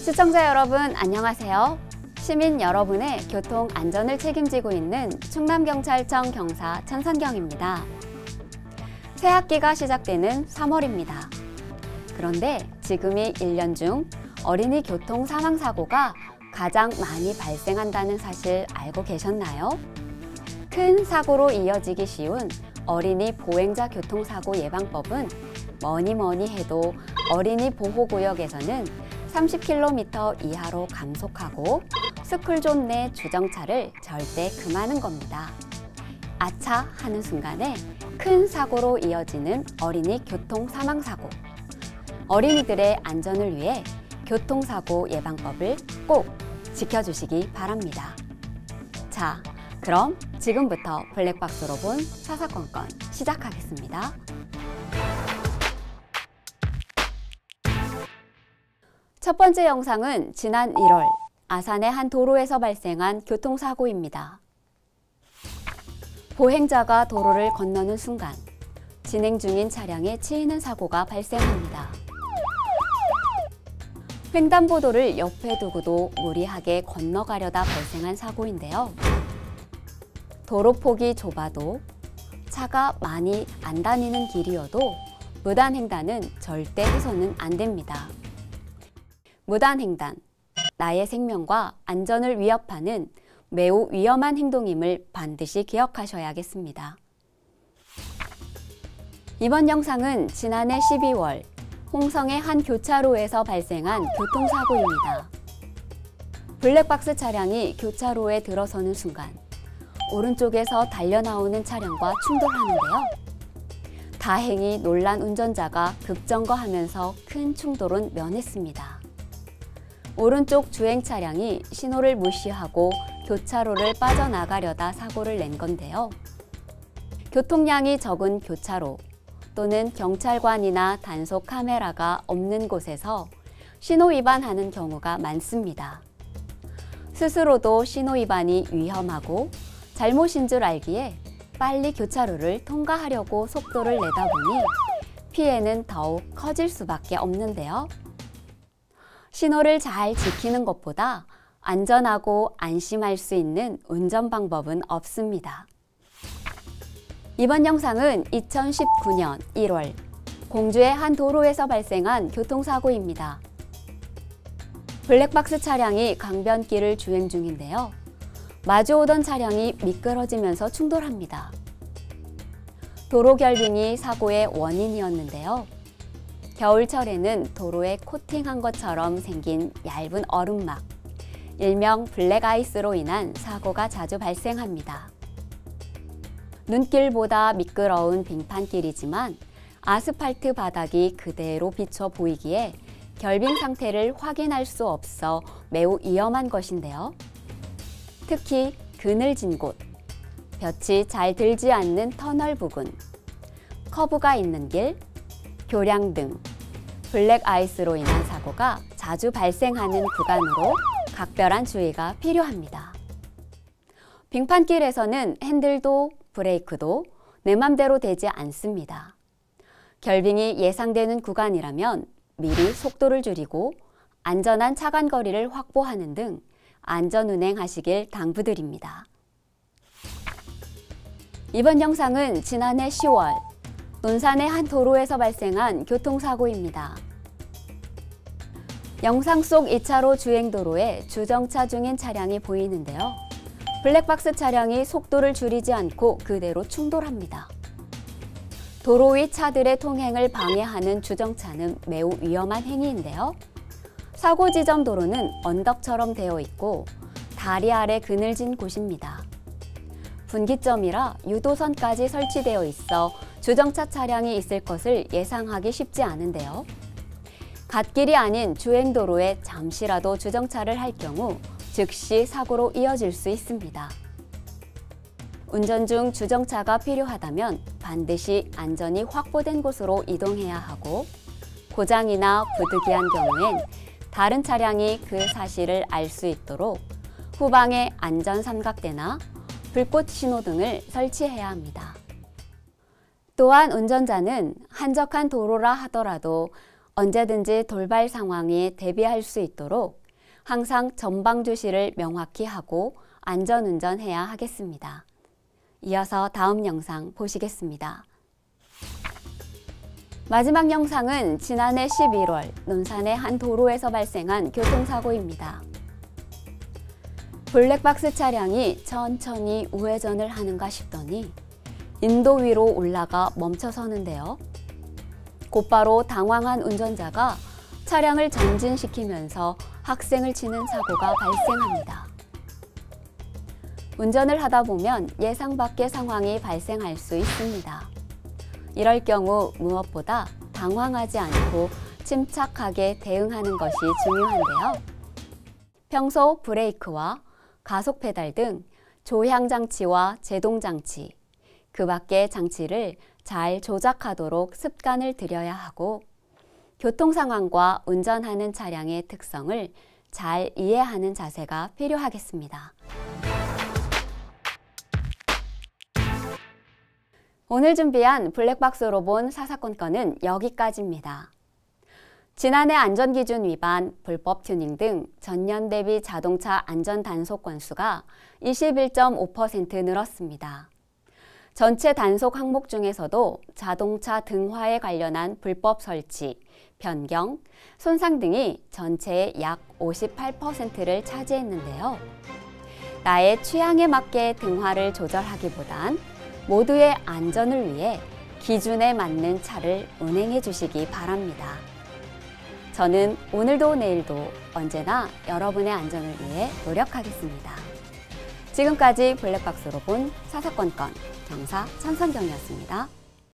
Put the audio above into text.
시청자 여러분 안녕하세요. 시민 여러분의 교통 안전을 책임지고 있는 충남경찰청 경사 천선경입니다. 새 학기가 시작되는 3월입니다. 그런데 지금이 1년 중 어린이 교통 사망 사고가 가장 많이 발생한다는 사실 알고 계셨나요? 큰 사고로 이어지기 쉬운 어린이 보행자 교통사고 예방법은 뭐니 해도 어린이 보호구역에서는 30km 이하로 감속하고 스쿨존 내 주정차를 절대 금하는 겁니다. 아차 하는 순간에 큰 사고로 이어지는 어린이 교통사망사고. 어린이들의 안전을 위해 교통사고 예방법을 꼭 지켜주시기 바랍니다. 자, 그럼 지금부터 블랙박스로 본 사사건건 시작하겠습니다. 첫 번째 영상은 지난 1월 아산의 한 도로에서 발생한 교통사고입니다. 보행자가 도로를 건너는 순간 진행 중인 차량에 치이는 사고가 발생합니다. 횡단보도를 옆에 두고도 무리하게 건너가려다 발생한 사고인데요. 도로폭이 좁아도 차가 많이 안 다니는 길이어도 무단횡단은 절대 해서는 안 됩니다. 무단횡단, 나의 생명과 안전을 위협하는 매우 위험한 행동임을 반드시 기억하셔야겠습니다. 이번 영상은 지난해 12월 홍성의 한 교차로에서 발생한 교통사고입니다. 블랙박스 차량이 교차로에 들어서는 순간 오른쪽에서 달려나오는 차량과 충돌하는데요. 다행히 놀란 운전자가 급정거하면서 큰 충돌은 면했습니다. 오른쪽 주행 차량이 신호를 무시하고 교차로를 빠져나가려다 사고를 낸 건데요. 교통량이 적은 교차로 또는 경찰관이나 단속 카메라가 없는 곳에서 신호 위반하는 경우가 많습니다. 스스로도 신호 위반이 위험하고 잘못인 줄 알기에 빨리 교차로를 통과하려고 속도를 내다 보니 피해는 더욱 커질 수밖에 없는데요. 신호를 잘 지키는 것보다 안전하고 안심할 수 있는 운전 방법은 없습니다. 이번 영상은 2019년 1월 공주의 한 도로에서 발생한 교통사고입니다. 블랙박스 차량이 강변길을 주행 중인데요. 마주오던 차량이 미끄러지면서 충돌합니다. 도로 결빙이 사고의 원인이었는데요. 겨울철에는 도로에 코팅한 것처럼 생긴 얇은 얼음막, 일명 블랙아이스로 인한 사고가 자주 발생합니다. 눈길보다 미끄러운 빙판길이지만 아스팔트 바닥이 그대로 비쳐 보이기에 결빙 상태를 확인할 수 없어 매우 위험한 것인데요. 특히 그늘진 곳, 볕이 잘 들지 않는 터널 부근, 커브가 있는 길, 교량 등 블랙아이스로 인한 사고가 자주 발생하는 구간으로 각별한 주의가 필요합니다. 빙판길에서는 핸들도 브레이크도 내 맘대로 되지 않습니다. 결빙이 예상되는 구간이라면 미리 속도를 줄이고 안전한 차간거리를 확보하는 등 안전운행하시길 당부드립니다. 이번 영상은 지난해 10월 논산의 한 도로에서 발생한 교통사고입니다. 영상 속 2차로 주행도로에 주정차 중인 차량이 보이는데요. 블랙박스 차량이 속도를 줄이지 않고 그대로 충돌합니다. 도로 위 차들의 통행을 방해하는 주정차는 매우 위험한 행위인데요. 사고 지점 도로는 언덕처럼 되어 있고 다리 아래 그늘진 곳입니다. 분기점이라 유도선까지 설치되어 있어 주정차 차량이 있을 것을 예상하기 쉽지 않은데요. 갓길이 아닌 주행도로에 잠시라도 주정차를 할 경우 즉시 사고로 이어질 수 있습니다. 운전 중 주정차가 필요하다면 반드시 안전이 확보된 곳으로 이동해야 하고 고장이나 부득이한 경우엔 다른 차량이 그 사실을 알 수 있도록 후방에 안전 삼각대나 불꽃 신호등을 설치해야 합니다. 또한 운전자는 한적한 도로라 하더라도 언제든지 돌발 상황에 대비할 수 있도록 항상 전방 주시를 명확히 하고 안전운전해야 하겠습니다. 이어서 다음 영상 보시겠습니다. 마지막 영상은 지난해 11월 논산의 한 도로에서 발생한 교통사고입니다. 블랙박스 차량이 천천히 우회전을 하는가 싶더니 인도 위로 올라가 멈춰서는데요. 곧바로 당황한 운전자가 차량을 전진시키면서 학생을 치는 사고가 발생합니다. 운전을 하다 보면 예상 밖의 상황이 발생할 수 있습니다. 이럴 경우 무엇보다 당황하지 않고 침착하게 대응하는 것이 중요한데요. 평소 브레이크와 가속 페달 등 조향 장치와 제동 장치, 그 밖의 장치를 잘 조작하도록 습관을 들여야 하고 교통 상황과 운전하는 차량의 특성을 잘 이해하는 자세가 필요하겠습니다. 오늘 준비한 블랙박스로 본 사사건건은 여기까지입니다. 지난해 안전기준 위반, 불법 튜닝 등 전년 대비 자동차 안전 단속 건수가 21.5% 늘었습니다. 전체 단속 항목 중에서도 자동차 등화에 관련한 불법 설치, 변경, 손상 등이 전체의 약 58%를 차지했는데요. 나의 취향에 맞게 등화를 조절하기보단 모두의 안전을 위해 기준에 맞는 차를 운행해 주시기 바랍니다. 저는 오늘도 내일도 언제나 여러분의 안전을 위해 노력하겠습니다. 지금까지 블랙박스로 본 사사건건 경사 천선경이었습니다.